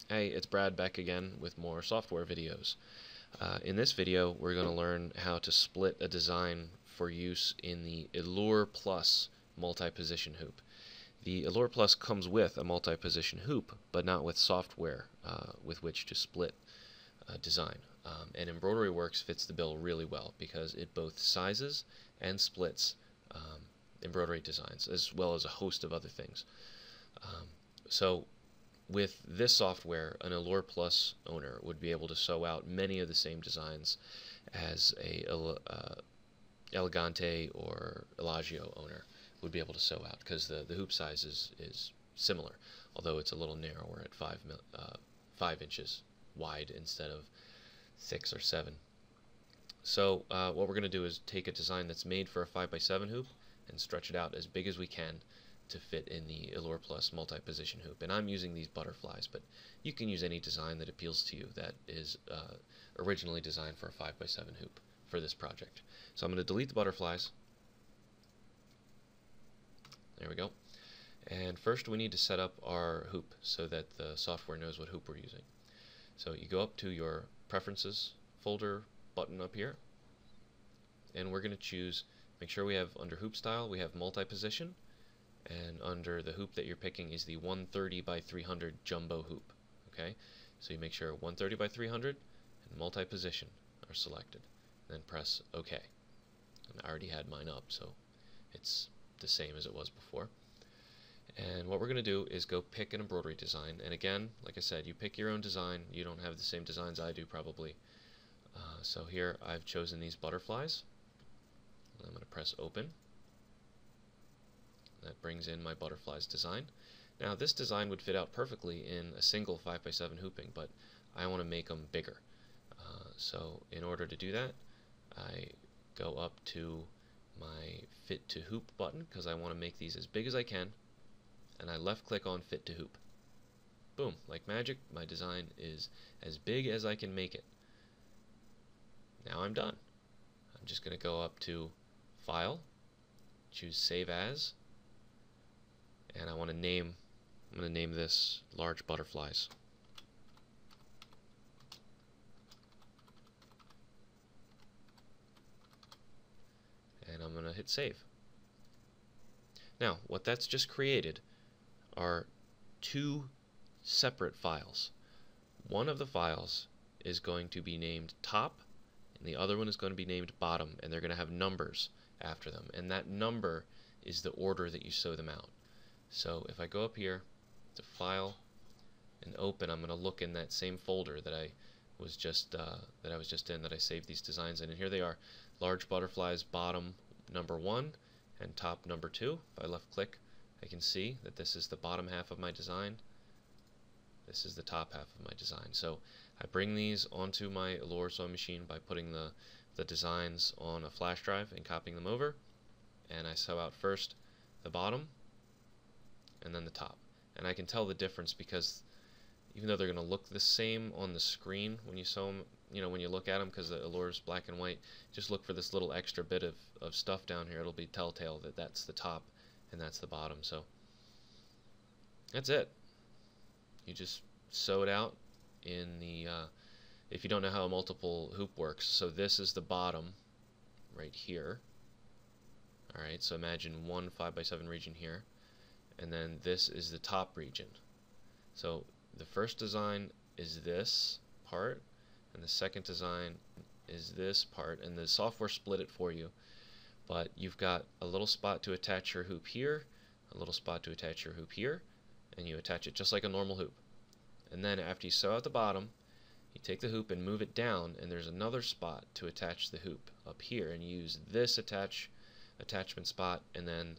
Hey, it's Brad back again with more software videos. In this video, we're going to learn how to split a design for use in the Ellure Plus multi-position hoop. The Ellure Plus comes with a multi-position hoop, but not with software with which to split a design. And EmbroideryWorks fits the bill really well because it both sizes and splits embroidery designs, as well as a host of other things. So with this software, an Ellure Plus owner would be able to sew out many of the same designs as a Elegante or Elagio owner would be able to sew out, because the hoop size is similar, although it's a little narrower at 5 inches wide instead of 6 or 7. So what we're going to do is take a design that's made for a 5x7 hoop and stretch it out as big as we can to fit in the Ellure Plus multi-position hoop. And I'm using these butterflies, but you can use any design that appeals to you that is originally designed for a 5x7 hoop for this project. So I'm going to delete the butterflies. There we go. And first we need to set up our hoop so that the software knows what hoop we're using. So you go up to your Preferences folder button up here, and we're going to choose, make sure we have under hoop style, we have multi-position, and under the hoop that you're picking is the 130 by 300 jumbo hoop. Okay, so you make sure 130 by 300 and multi-position are selected, then press OK. And I already had mine up, so it's the same as it was before. And what we're going to do is go pick an embroidery design. And again, like I said, you pick your own design. You don't have the same designs I do probably. So here I've chosen these butterflies. I'm going to press open. That brings in my butterflies design. Now this design would fit out perfectly in a single 5x7 hooping, but I want to make them bigger. So in order to do that, I go up to my Fit to Hoop button, because I want to make these as big as I can, and I left click on Fit to Hoop. Boom, like magic, my design is as big as I can make it. Now I'm done. I'm just going to go up to File, choose Save As, and I'm going to name this Large Butterflies. And I'm going to hit Save. Now, what that's just created are two separate files. One of the files is going to be named Top, and the other one is going to be named Bottom, and they're going to have numbers after them. And that number is the order that you sew them out. So if I go up here to File and Open, I'm going to look in that same folder that I was just in, that I saved these designs in, and here they are: Large Butterflies Bottom number 1 and Top number 2. If I left click, I can see that this is the bottom half of my design. This is the top half of my design. So I bring these onto my Ellure sewing machine by putting the designs on a flash drive and copying them over, and I sew out first the bottom and then the top. And I can tell the difference because even though they're going to look the same on the screen when you sew them, when you look at them, because the Allure is black and white, just look for this little extra bit of stuff down here. It'll be telltale that that's the top and that's the bottom. So that's it. You just sew it out in the if you don't know how a multiple hoop works, so this is the bottom right here. Alright, so imagine one 5x7 region here, and then this is the top region. So the first design is this part, and the second design is this part, and the software split it for you. But you've got a little spot to attach your hoop here, a little spot to attach your hoop here, and you attach it just like a normal hoop. And then after you sew out the bottom, you take the hoop and move it down, and there's another spot to attach the hoop up here, and you use this attachment spot and then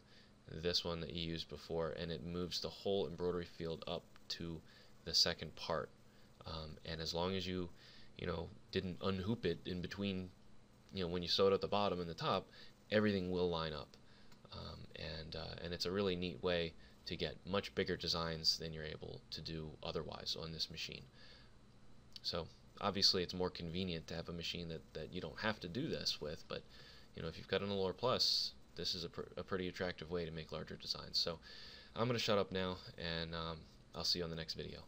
this one that you used before, and it moves the whole embroidery field up to the second part. And as long as you didn't unhoop it in between, when you sew it at the bottom and the top, everything will line up. And it's a really neat way to get much bigger designs than you're able to do otherwise on this machine. So obviously it's more convenient to have a machine that you don't have to do this with, but if you've got an Ellure Plus, this is a pretty attractive way to make larger designs. So I'm going to shut up now, and I'll see you on the next video.